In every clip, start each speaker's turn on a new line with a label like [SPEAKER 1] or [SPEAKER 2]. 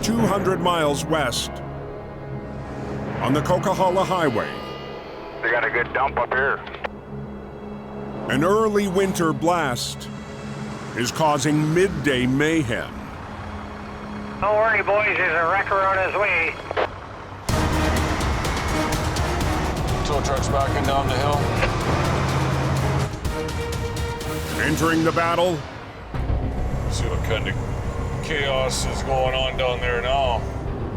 [SPEAKER 1] ...200 miles west on the Coquihalla Highway.
[SPEAKER 2] They got a good dump up here.
[SPEAKER 1] An early winter blast is causing midday mayhem.
[SPEAKER 2] Don't worry, boys, there's a wrecker on his way.
[SPEAKER 3] Tow truck's backing down the hill.
[SPEAKER 1] Entering the battle,
[SPEAKER 3] See what kind of chaos is going on down there now.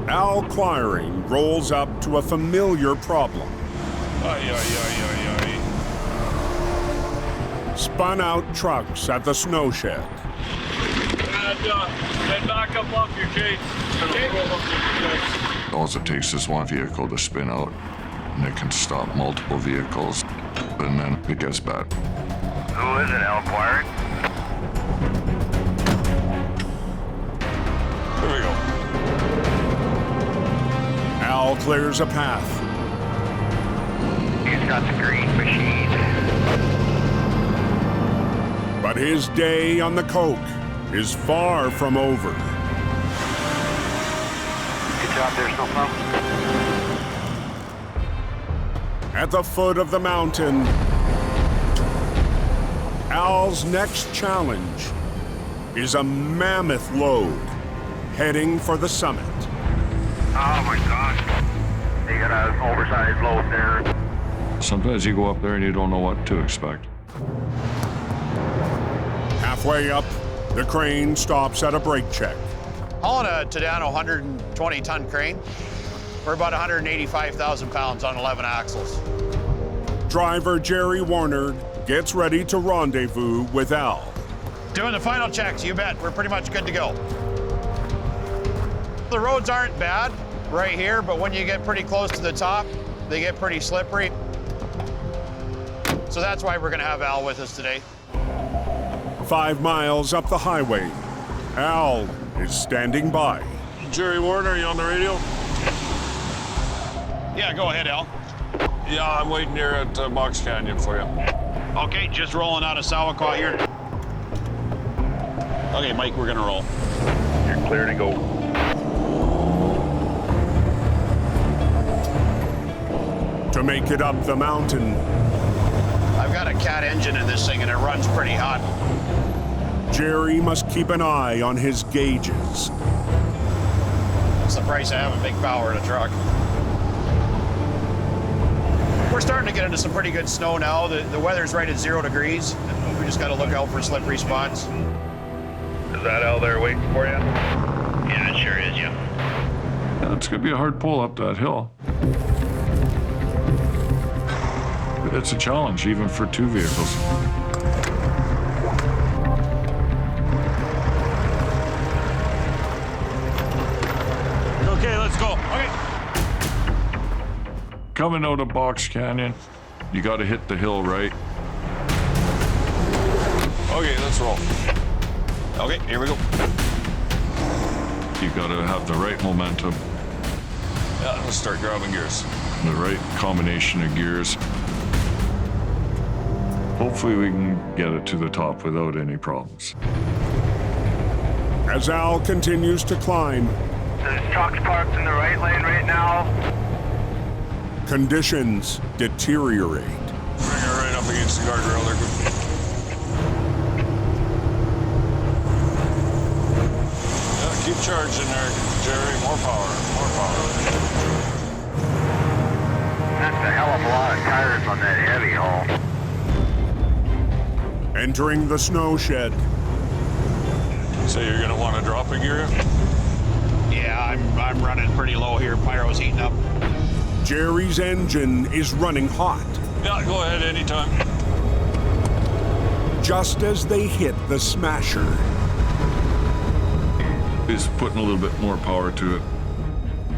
[SPEAKER 1] Al Quiring rolls up to a familiar problem.
[SPEAKER 3] Ay.
[SPEAKER 1] Spun out trucks at the snow shed.
[SPEAKER 3] Then back up off your gate.
[SPEAKER 4] All it takes is one vehicle to spin out, and it can stop multiple vehicles, and then it gets bad.
[SPEAKER 2] Who is it, Al Quiring?
[SPEAKER 3] Here we go.
[SPEAKER 1] Al clears a path.
[SPEAKER 2] He's got the green machine.
[SPEAKER 1] But his day on the Coke is far from over.
[SPEAKER 2] Good job there, Snowplow.
[SPEAKER 1] At the foot of the mountain, Al's next challenge is a mammoth load heading for the summit.
[SPEAKER 2] Oh my gosh. They got an oversized load there.
[SPEAKER 4] Sometimes you go up there and you don't know what to expect.
[SPEAKER 1] Halfway up, the crane stops at a brake check.
[SPEAKER 5] Hauling a Tadano 120-ton crane for about 185,000 pounds on 11 axles.
[SPEAKER 1] Driver Jerry Warner gets ready to rendezvous with Al.
[SPEAKER 5] Doing the final checks, you bet. We're pretty much good to go. The roads aren't bad right here, but when you get pretty close to the top, they get pretty slippery. So that's why we're gonna have Al with us today.
[SPEAKER 1] 5 miles up the highway, Al is standing by.
[SPEAKER 3] Jerry Warner, are you on the radio?
[SPEAKER 5] Yeah, go ahead, Al.
[SPEAKER 3] Yeah, I'm waiting here at Box Canyon for you.
[SPEAKER 5] Okay, just rolling out of Sawaquat here. Okay, Mike, we're gonna roll.
[SPEAKER 2] You're clear to go.
[SPEAKER 1] To make it up the mountain,
[SPEAKER 5] I've got a cat engine in this thing and it runs pretty hot.
[SPEAKER 1] Jerry must keep an eye on his gauges.
[SPEAKER 5] It's the price of having big power in a truck. We're starting to get into some pretty good snow now. The weather's right at 0 degrees. We just gotta look out for slippery spots.
[SPEAKER 2] Is that Al there waiting for you? Yeah, it sure is, yeah.
[SPEAKER 4] Yeah, it's gonna be a hard pull up that hill. It's a challenge, even for 2 vehicles.
[SPEAKER 5] Okay, let's go. Okay.
[SPEAKER 4] Coming out of Box Canyon, you gotta hit the hill right.
[SPEAKER 3] Okay, let's roll.
[SPEAKER 5] Okay, here we go.
[SPEAKER 4] You gotta have the right momentum,
[SPEAKER 3] Yeah, let's start grabbing gears.
[SPEAKER 4] the right combination of gears. Hopefully we can get it to the top without any problems.
[SPEAKER 1] As Al continues to climb,
[SPEAKER 2] There's trucks parked in the right lane right now.
[SPEAKER 1] conditions deteriorate.
[SPEAKER 3] Bring her right up against the guardrail there. Yeah, keep charging there, Jerry. More power, more power.
[SPEAKER 2] That's a hell of a lot of tires on that heavy haul.
[SPEAKER 1] Entering the snow shed,
[SPEAKER 3] So you're gonna want to drop a gear?
[SPEAKER 5] Yeah, I'm running pretty low here. Pyro's heating up.
[SPEAKER 1] Jerry's engine is running hot.
[SPEAKER 3] Yeah, go ahead anytime.
[SPEAKER 1] Just as they hit the smasher,
[SPEAKER 4] Is putting a little bit more power to it,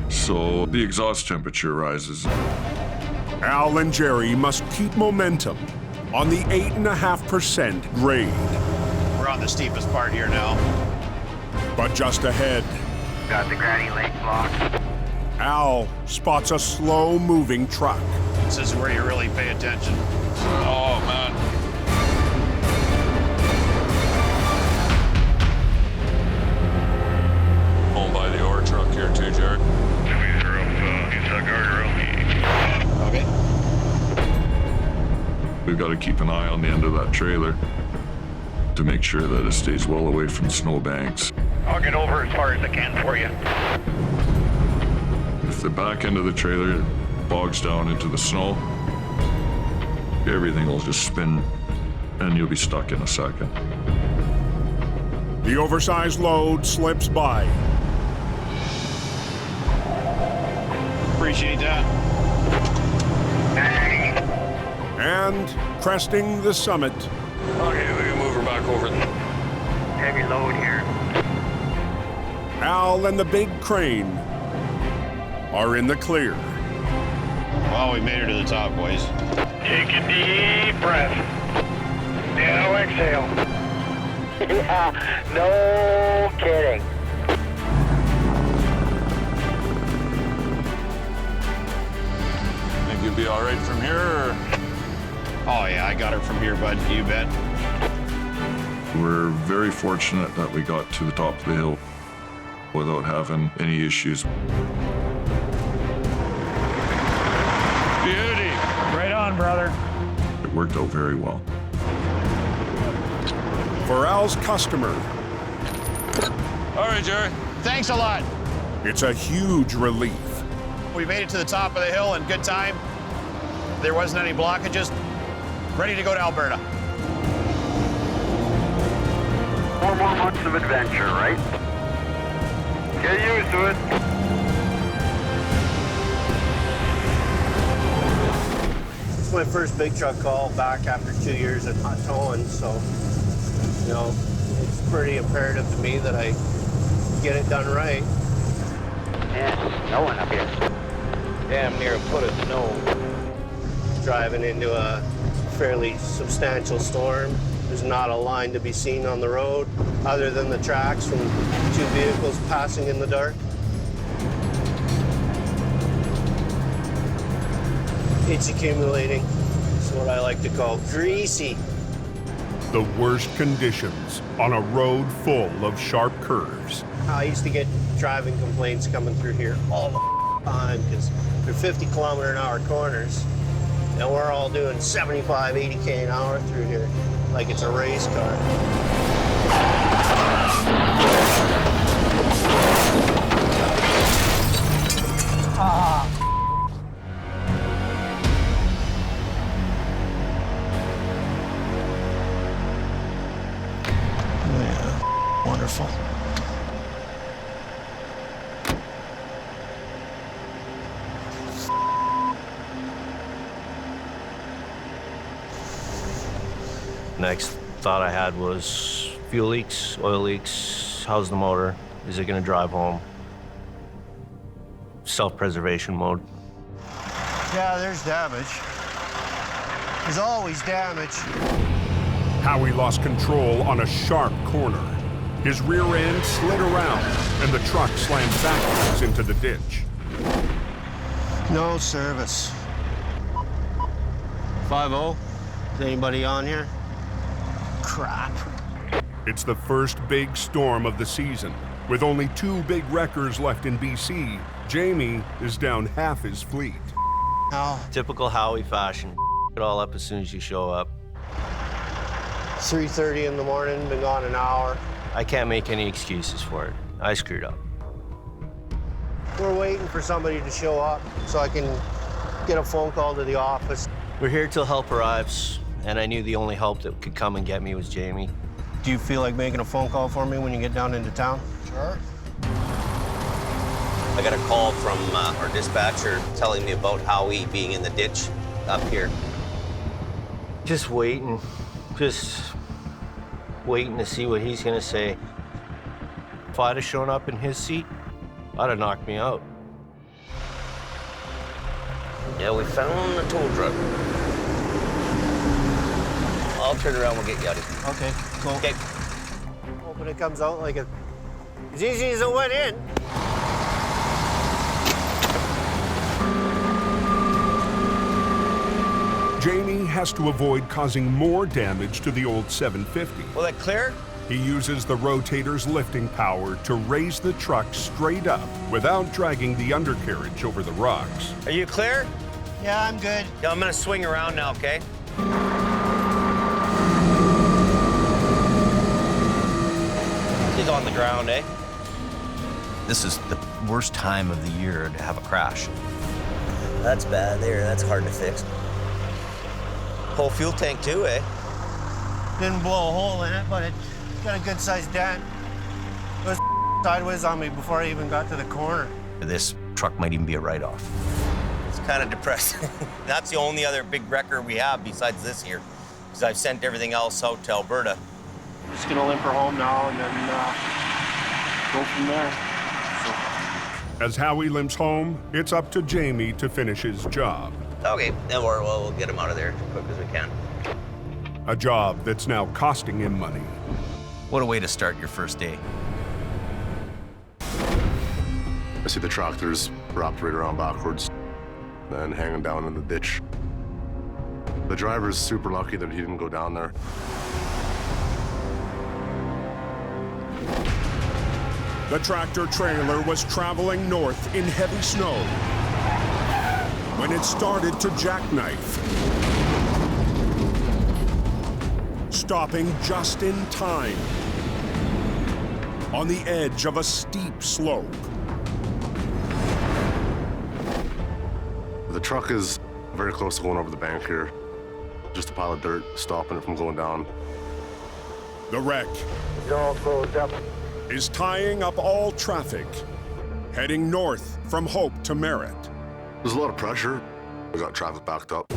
[SPEAKER 4] so the exhaust temperature rises.
[SPEAKER 1] Al and Jerry must keep momentum on the 8.5% grade.
[SPEAKER 5] We're on the steepest part here now.
[SPEAKER 1] But just ahead,
[SPEAKER 2] Got the Granny Lake blocked.
[SPEAKER 1] Al spots a slow-moving truck.
[SPEAKER 5] This is where you really pay attention.
[SPEAKER 3] Oh, man.
[SPEAKER 4] got to keep an eye on the end of that trailer to make sure that it stays well away from snowbanks.
[SPEAKER 2] I'll get over as far as I can for you.
[SPEAKER 4] If the back end of the trailer bogs down into the snow, everything will just spin and you'll be stuck in a second.
[SPEAKER 1] The oversized load slips by.
[SPEAKER 5] Appreciate that.
[SPEAKER 1] And cresting the summit,
[SPEAKER 3] Okay, we can move her back over.
[SPEAKER 2] Heavy load here.
[SPEAKER 1] Al and the big crane are in the clear.
[SPEAKER 5] Well, we made her to the top, boys.
[SPEAKER 2] Take a deep breath. Now exhale. Yeah, no kidding.
[SPEAKER 3] Think you'll be all right from here, or?
[SPEAKER 5] Oh yeah, I got her from here, bud. You bet.
[SPEAKER 4] We're very fortunate that we got to the top of the hill without having any issues.
[SPEAKER 3] Beauty.
[SPEAKER 2] Right on, brother.
[SPEAKER 4] It worked out very well.
[SPEAKER 1] For Al's customer,
[SPEAKER 3] All right, Jerry.
[SPEAKER 5] Thanks a lot.
[SPEAKER 1] it's a huge relief.
[SPEAKER 5] We made it to the top of the hill in good time. There wasn't any blockages. Ready to go to Alberta.
[SPEAKER 2] 4 more months of adventure, right? Get used to it.
[SPEAKER 6] It's my first big truck call back after 2 years of not towing, so, you know, it's pretty imperative to me that I get it done right.
[SPEAKER 2] Yeah, snowing up here.
[SPEAKER 6] Damn near a foot of snow. Driving into a fairly substantial storm. There's not a line to be seen on the road other than the tracks from 2 vehicles passing in the dark. It's accumulating. It's what I like to call greasy.
[SPEAKER 1] The worst conditions on a road full of sharp curves.
[SPEAKER 6] I used to get driving complaints coming through here all the time because they're 50-kilometer-an-hour corners, and we're all doing 75, 80K an hour through here like it's a race car.
[SPEAKER 5] Yeah, wonderful.
[SPEAKER 7] Next thought I had was fuel leaks, oil leaks, how's the motor? Is it gonna drive home? Self-preservation mode.
[SPEAKER 6] Yeah, there's damage. There's always damage.
[SPEAKER 1] Howie lost control on a sharp corner. His rear end slid around, and the truck slammed backwards into the ditch.
[SPEAKER 6] No service. 5-0. Is anybody on here? Crap.
[SPEAKER 1] It's the first big storm of the season. With only 2 big wreckers left in BC, Jamie is down half his fleet.
[SPEAKER 6] Now,
[SPEAKER 7] Typical Howie fashion. It all up as soon as you show up.
[SPEAKER 6] 3:30 in the morning, been gone an hour.
[SPEAKER 7] I can't make any excuses for it. I screwed up.
[SPEAKER 6] We're waiting for somebody to show up so I can get a phone call to the office.
[SPEAKER 7] We're here till help arrives, and I knew the only help that could come and get me was Jamie.
[SPEAKER 6] Do you feel like making a phone call for me when you get down into town?
[SPEAKER 5] Sure.
[SPEAKER 8] I got a call from our dispatcher telling me about Howie being in the ditch up here.
[SPEAKER 7] Just waiting to see what he's gonna say. If I'd have shown up in his seat, I'd have knocked me out.
[SPEAKER 8] Yeah, we found the tow truck. I'll turn around, we'll get you out of here.
[SPEAKER 6] Okay, cool.
[SPEAKER 8] Okay.
[SPEAKER 6] Hoping it comes out like as easy as it went in.
[SPEAKER 1] Jamie has to avoid causing more damage to the old 750.
[SPEAKER 8] Will that clear?
[SPEAKER 1] He uses the rotator's lifting power to raise the truck straight up without dragging the undercarriage over the rocks.
[SPEAKER 8] Are you clear?
[SPEAKER 6] Yeah, I'm good.
[SPEAKER 8] Yeah, I'm gonna swing around now, okay? He's on the ground, eh?
[SPEAKER 7] This is the worst time of the year to have a crash.
[SPEAKER 8] That's bad there. That's hard to fix. Whole fuel tank too, eh?
[SPEAKER 6] Didn't blow a hole in it, but it got a good-sized dent. It was sideways on me before I even got to the corner.
[SPEAKER 7] This truck might even be a write-off.
[SPEAKER 8] It's kind of depressing. That's the only other big wrecker we have besides this here, because I've sent everything else out to Alberta.
[SPEAKER 6] I'm just gonna limp her home now and then go from there.
[SPEAKER 1] As Howie limps home, it's up to Jamie to finish his job.
[SPEAKER 8] Okay, then we'll get him out of there as quick as we can.
[SPEAKER 1] A job that's now costing him money.
[SPEAKER 7] What a way to start your first day.
[SPEAKER 9] I see the tractors wrapped right around backwards and hanging down in the ditch. The driver's super lucky that he didn't go down there.
[SPEAKER 1] The tractor trailer was traveling north in heavy snow when it started to jackknife, stopping just in time on the edge of a steep slope.
[SPEAKER 9] The truck is very close to going over the bank here. Just a pile of dirt stopping it from going down.
[SPEAKER 1] The wreck is tying up all traffic, heading north from Hope to Merritt.
[SPEAKER 9] There's a lot of pressure. We got traffic backed up.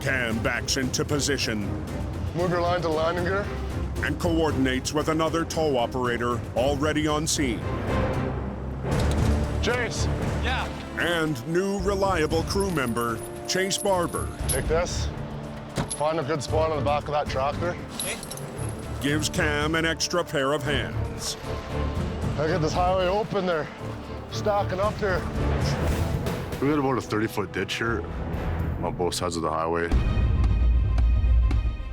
[SPEAKER 1] Cam backs into position
[SPEAKER 9] Move your line to landing gear.
[SPEAKER 1] and coordinates with another tow operator already on scene.
[SPEAKER 9] Chase,
[SPEAKER 1] And new reliable crew member, Chase Barber,
[SPEAKER 9] take this. Find a good spot on the back of that tractor.
[SPEAKER 1] gives Cam an extra pair of hands.
[SPEAKER 9] I get this highway open there, stacking up there. We got about a 30-foot ditch here on both sides of the highway.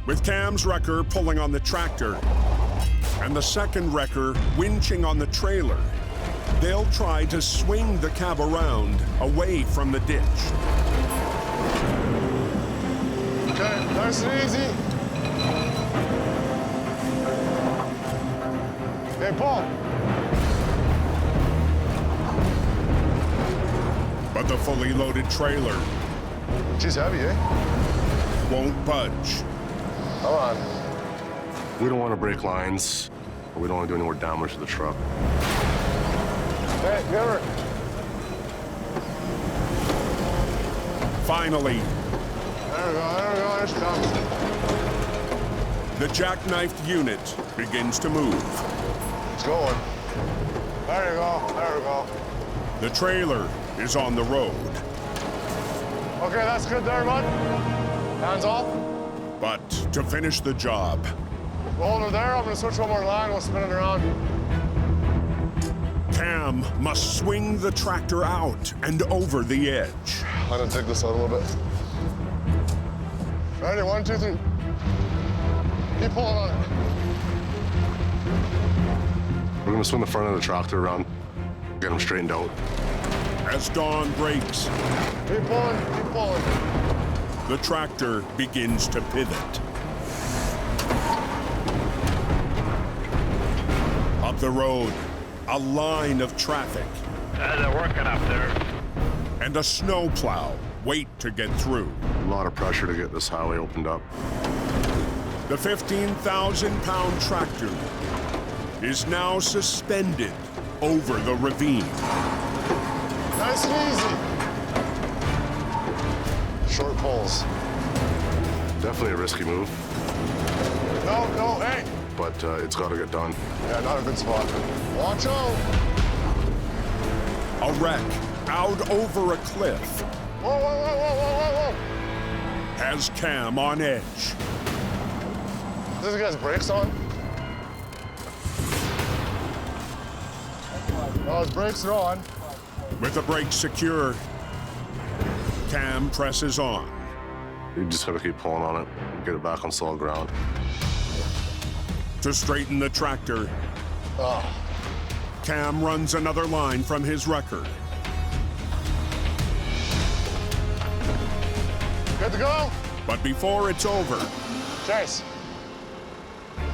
[SPEAKER 1] With Cam's wrecker pulling on the tractor and the second wrecker winching on the trailer, they'll try to swing the cab around away from the ditch.
[SPEAKER 9] Okay, nice and easy. Hey, Paul.
[SPEAKER 1] But the fully loaded trailer
[SPEAKER 9] She's heavy, eh?
[SPEAKER 1] won't budge.
[SPEAKER 9] Come on. We don't want to break lines. We don't want to do any more damage to the truck. Hey, never.
[SPEAKER 1] Finally,
[SPEAKER 9] There we go, there she comes.
[SPEAKER 1] the jackknifed unit begins to move.
[SPEAKER 9] It's going. There you go.
[SPEAKER 1] The trailer is on the road,
[SPEAKER 9] Okay, that's good there, bud. Hands off.
[SPEAKER 1] but to finish the job,
[SPEAKER 9] We'll hold her there. I'm gonna switch one more line. We'll spin it around.
[SPEAKER 1] Cam must swing the tractor out and over the edge.
[SPEAKER 9] I'm gonna take this out a little bit. Ready, 1, 2, 3. Keep pulling on it. We're gonna swing the front of the tractor around, get them straightened out.
[SPEAKER 1] As dawn breaks,
[SPEAKER 9] Keep pulling.
[SPEAKER 1] the tractor begins to pivot. Up the road, a line of traffic
[SPEAKER 2] They're working up there.
[SPEAKER 1] and a snowplow wait to get through.
[SPEAKER 9] A lot of pressure to get this highway opened up.
[SPEAKER 1] The 15,000-pound tractor is now suspended over the ravine.
[SPEAKER 9] Nice and easy. Short pulls. Definitely a risky move. No, hey. But it's got to get done. Yeah, not a good spot. Watch out.
[SPEAKER 1] A wreck out over a cliff
[SPEAKER 9] Whoa.
[SPEAKER 1] has Cam on edge.
[SPEAKER 9] This guy's brakes on? Oh, his brakes are on.
[SPEAKER 1] With the brakes secure, Cam presses on.
[SPEAKER 9] You just gotta keep pulling on it, get it back on solid ground.
[SPEAKER 1] To straighten the tractor, Cam runs another line from his record.
[SPEAKER 9] Good to go?
[SPEAKER 1] But before it's over,
[SPEAKER 9] Chase,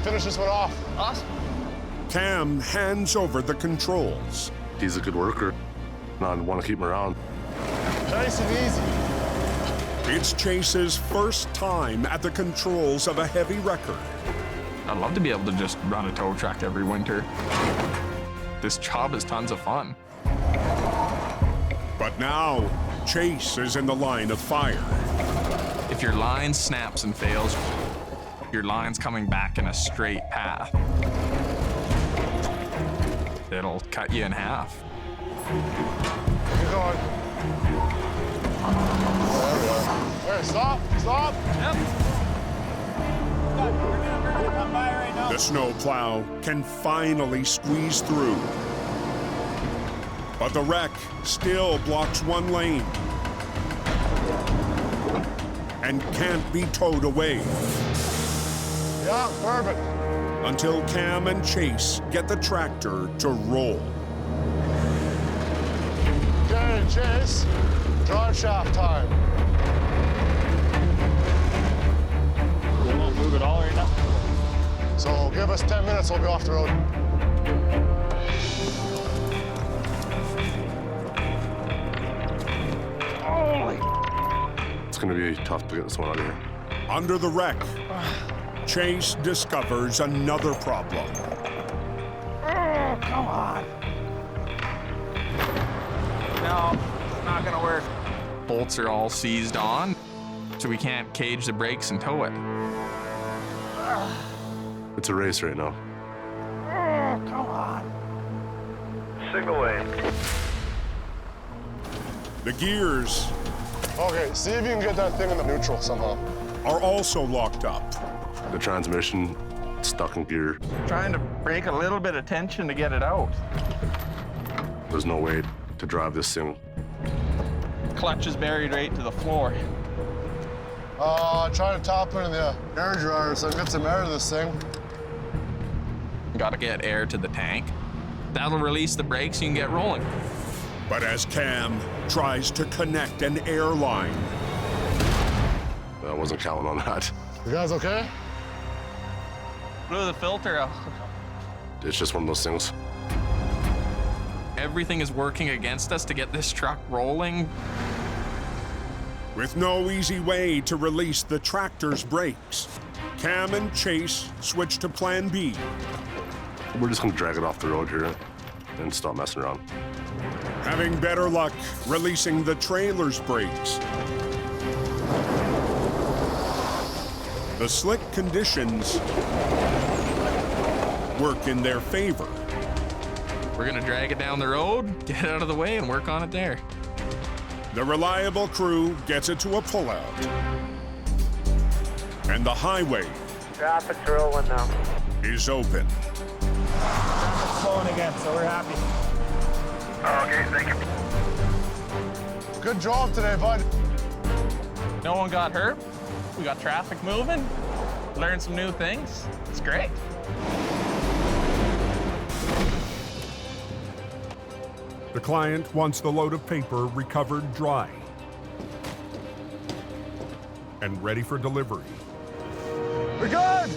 [SPEAKER 9] finish this one off.
[SPEAKER 6] Awesome.
[SPEAKER 1] Cam hands over the controls.
[SPEAKER 9] He's a good worker. I want to keep him around. Nice and easy.
[SPEAKER 1] It's Chase's first time at the controls of a heavy wrecker.
[SPEAKER 10] I'd love to be able to just run a tow truck every winter. This job is tons of fun.
[SPEAKER 1] But now, Chase is in the line of fire.
[SPEAKER 10] If your line snaps and fails, your line's coming back in a straight path. It'll cut you in half.
[SPEAKER 9] Keep going. There we go. Hey, stop, stop.
[SPEAKER 10] Yep.
[SPEAKER 1] The snowplow can finally squeeze through. But the wreck still blocks one lane and can't be towed away.
[SPEAKER 9] Yeah, perfect.
[SPEAKER 1] Until Cam and Chase get the tractor to roll.
[SPEAKER 9] Okay, Chase, drive shaft time.
[SPEAKER 11] We won't move at all right now.
[SPEAKER 9] So give us 10 minutes, we'll be off the road. It's gonna be tough to get this one out of here.
[SPEAKER 1] Under the wreck, Chase discovers another problem.
[SPEAKER 10] Oh, come on. No, it's not gonna work. Bolts are all seized on, so we can't cage the brakes and tow it.
[SPEAKER 9] It's a race right now.
[SPEAKER 10] Oh, come on.
[SPEAKER 2] Single lane.
[SPEAKER 1] The gears
[SPEAKER 9] Okay, see if you can get that thing in the neutral somehow.
[SPEAKER 1] are also locked up.
[SPEAKER 9] The transmission stuck in gear.
[SPEAKER 10] Trying to break a little bit of tension to get it out.
[SPEAKER 9] There's no way to drive this thing.
[SPEAKER 10] Clutch is buried right to the floor.
[SPEAKER 9] Try to top it in the air dryer so I can get some air to this thing.
[SPEAKER 10] Got to get air to the tank. That'll release the brakes, you can get rolling.
[SPEAKER 1] But as Cam tries to connect an air line,
[SPEAKER 9] I wasn't counting on that. You guys okay?
[SPEAKER 10] Blew the filter out.
[SPEAKER 9] It's just one of those things.
[SPEAKER 10] Everything is working against us to get this truck rolling.
[SPEAKER 1] with no easy way to release the tractor's brakes, Cam and Chase switch to Plan B.
[SPEAKER 9] We're just gonna drag it off the road here and stop messing around.
[SPEAKER 1] Having better luck releasing the trailer's brakes. The slick conditions work in their favor.
[SPEAKER 10] We're gonna drag it down the road, get it out of the way, and work on it there.
[SPEAKER 1] The reliable crew gets it to a pullout. And the highway
[SPEAKER 2] Traffic's rolling now.
[SPEAKER 1] is open.
[SPEAKER 11] Traffic's flowing again, so we're happy.
[SPEAKER 2] Okay, thank you.
[SPEAKER 9] Good job today, bud.
[SPEAKER 10] No one got hurt. We got traffic moving. Learned some new things. It's great.
[SPEAKER 1] The client wants the load of paper recovered dry and ready for delivery.
[SPEAKER 9] We're good.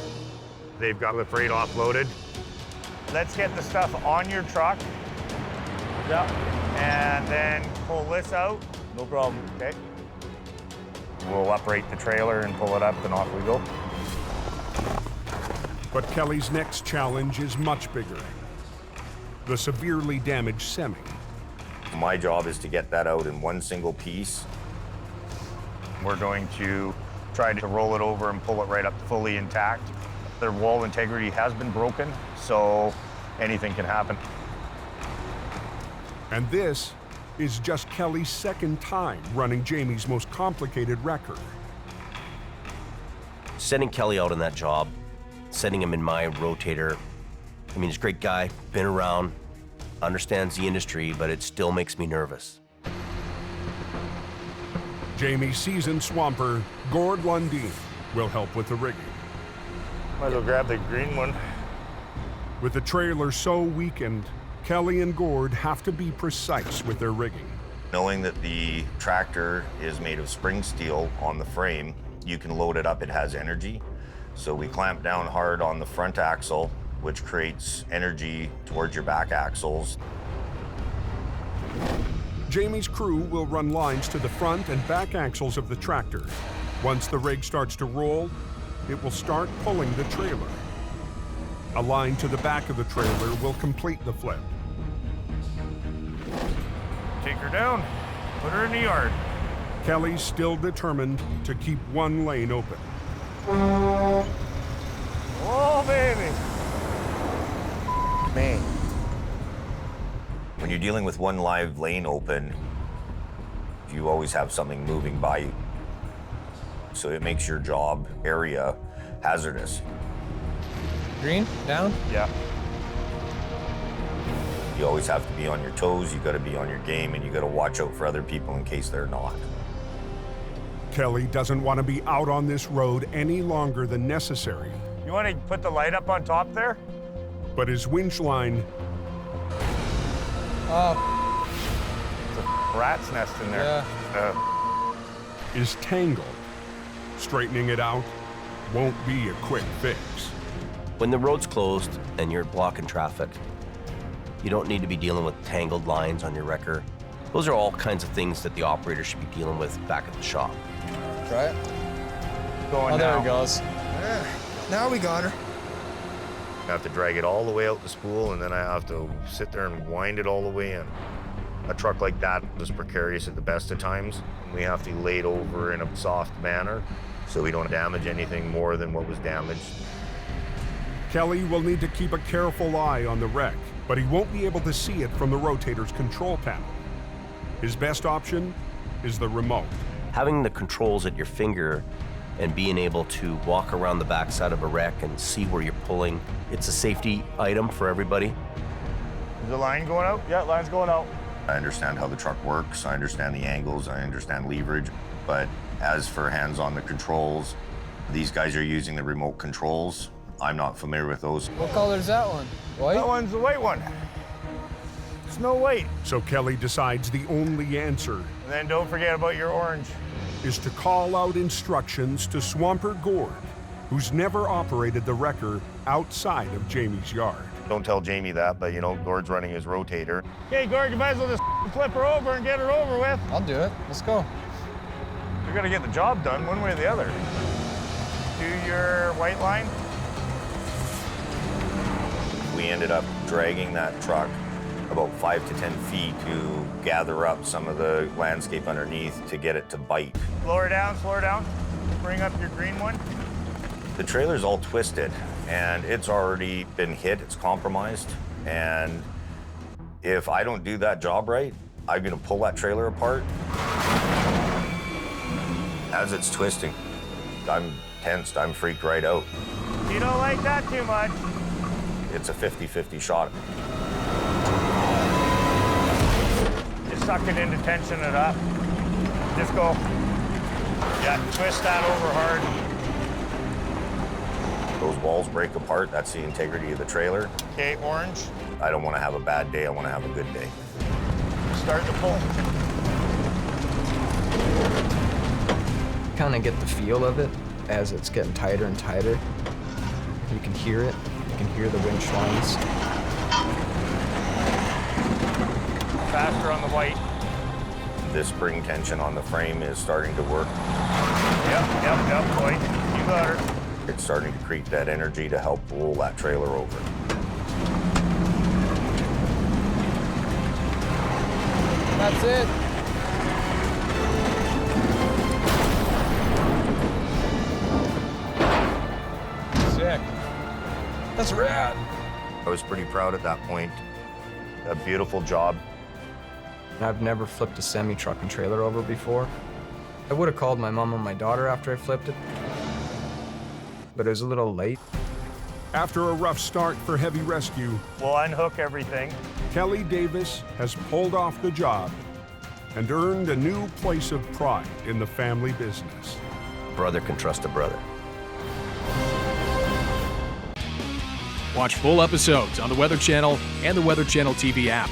[SPEAKER 11] They've got the freight offloaded. Let's get the stuff on your truck. Yep. And then pull this out. No problem. Okay. We'll uprate the trailer and pull it up, and off we go.
[SPEAKER 1] But Kelly's next challenge is much bigger. The severely damaged semi.
[SPEAKER 8] My job is to get that out in one single piece.
[SPEAKER 11] We're going to try to roll it over and pull it right up fully intact. Their wall integrity has been broken, so anything can happen.
[SPEAKER 1] And this is just Kelly's second time running Jamie's most complicated record.
[SPEAKER 7] Sending Kelly out on that job, sending him in my rotator, I mean, he's a great guy, been around, understands the industry, but it still makes me nervous.
[SPEAKER 1] Jamie's seasoned swamper, Gord Lundeen, will help with the rigging.
[SPEAKER 11] Might as well grab the green one.
[SPEAKER 1] With the trailer so weakened, Kelly and Gord have to be precise with their rigging.
[SPEAKER 8] Knowing that the tractor is made of spring steel on the frame, you can load it up, it has energy. So we clamp down hard on the front axle, which creates energy towards your back axles.
[SPEAKER 1] Jamie's crew will run lines to the front and back axles of the tractor. Once the rig starts to roll, it will start pulling the trailer. A line to the back of the trailer will complete the flip.
[SPEAKER 11] Take her down, put her in the yard.
[SPEAKER 1] Kelly's still determined to keep one lane open.
[SPEAKER 11] Oh, baby.
[SPEAKER 8] Man. When you're dealing with one live lane open, you always have something moving by you. So it makes your job area hazardous.
[SPEAKER 10] Green, down?
[SPEAKER 11] Yeah.
[SPEAKER 8] You always have to be on your toes, you gotta be on your game, and you gotta watch out for other people in case they're not.
[SPEAKER 1] Kelly doesn't want to be out on this road any longer than necessary.
[SPEAKER 11] You want to put the light up on top there?
[SPEAKER 1] But his winch line
[SPEAKER 11] It's a rat's nest in there.
[SPEAKER 10] Yeah.
[SPEAKER 1] is tangled. Straightening it out won't be a quick fix.
[SPEAKER 7] When the road's closed and you're blocking traffic, you don't need to be dealing with tangled lines on your wrecker. Those are all kinds of things that the operator should be dealing with back at the shop.
[SPEAKER 10] Try it.
[SPEAKER 11] Going
[SPEAKER 10] Oh, there
[SPEAKER 11] now.
[SPEAKER 10] it goes.
[SPEAKER 12] Yeah, now we got her.
[SPEAKER 13] I have to drag it all the way out the spool, and then I have to sit there and wind it all the way in. A truck like that is precarious at the best of times. We have to lay it over in a soft manner so we don't damage anything more than what was damaged.
[SPEAKER 1] Kelly will need to keep a careful eye on the wreck, but he won't be able to see it from the rotator's control panel. His best option is the remote.
[SPEAKER 7] Having the controls at your finger and being able to walk around the backside of a wreck and see where you're pulling, it's a safety item for everybody.
[SPEAKER 11] Is the line going out? Yeah, line's going out.
[SPEAKER 8] I understand how the truck works, I understand the angles, I understand leverage, but as for hands on the controls, these guys are using the remote controls. I'm not familiar with those.
[SPEAKER 10] What color is that one? White?
[SPEAKER 11] That one's the white one. Snow White.
[SPEAKER 1] So Kelly decides the only answer
[SPEAKER 11] And then don't forget about your orange.
[SPEAKER 1] is to call out instructions to Swamper Gord, who's never operated the wrecker outside of Jamie's yard.
[SPEAKER 13] Don't tell Jamie that, but you know, Gord's running his rotator.
[SPEAKER 11] Okay, Gord, you might as well just flip her over and get her over with.
[SPEAKER 10] I'll do it. Let's go.
[SPEAKER 11] You're gonna get the job done one way or the other. Do your white line.
[SPEAKER 8] We ended up dragging that truck about 5 to 10 feet to gather up some of the landscape underneath to get it to bite.
[SPEAKER 11] Slow her down, slow her down. Bring up your green one.
[SPEAKER 8] The trailer's all twisted and it's already been hit, it's compromised. And if I don't do that job right, I'm gonna pull that trailer apart. As it's twisting, I'm tensed, I'm freaked right out.
[SPEAKER 11] You don't like that too much.
[SPEAKER 8] It's a 50-50 shot.
[SPEAKER 11] Just suck it into, tension it up. Just go. Yeah, twist that over hard.
[SPEAKER 8] Those walls break apart, that's the integrity of the trailer.
[SPEAKER 11] Okay, orange.
[SPEAKER 8] I don't want to have a bad day, I want to have a good day.
[SPEAKER 11] Start to pull.
[SPEAKER 12] Kind of get the feel of it as it's getting tighter and tighter. You can hear it. You can hear the winch lines.
[SPEAKER 11] Faster on the white.
[SPEAKER 8] This spring tension on the frame is starting to work.
[SPEAKER 11] Yep, boy. You got her.
[SPEAKER 8] It's starting to create that energy to help roll that trailer over.
[SPEAKER 10] That's it. Sick. That's rad.
[SPEAKER 13] I was pretty proud at that point. A beautiful job.
[SPEAKER 12] I've never flipped a semi-truck and trailer over before. I would have called my mom and my daughter after I flipped it, but it was a little late.
[SPEAKER 1] After a rough start for heavy rescue,
[SPEAKER 11] We'll unhook everything.
[SPEAKER 1] Kelly Davis has pulled off the job and earned a new place of pride in the family business.
[SPEAKER 7] Brother can trust a brother.
[SPEAKER 14] Watch full episodes on the Weather Channel and the Weather Channel TV app.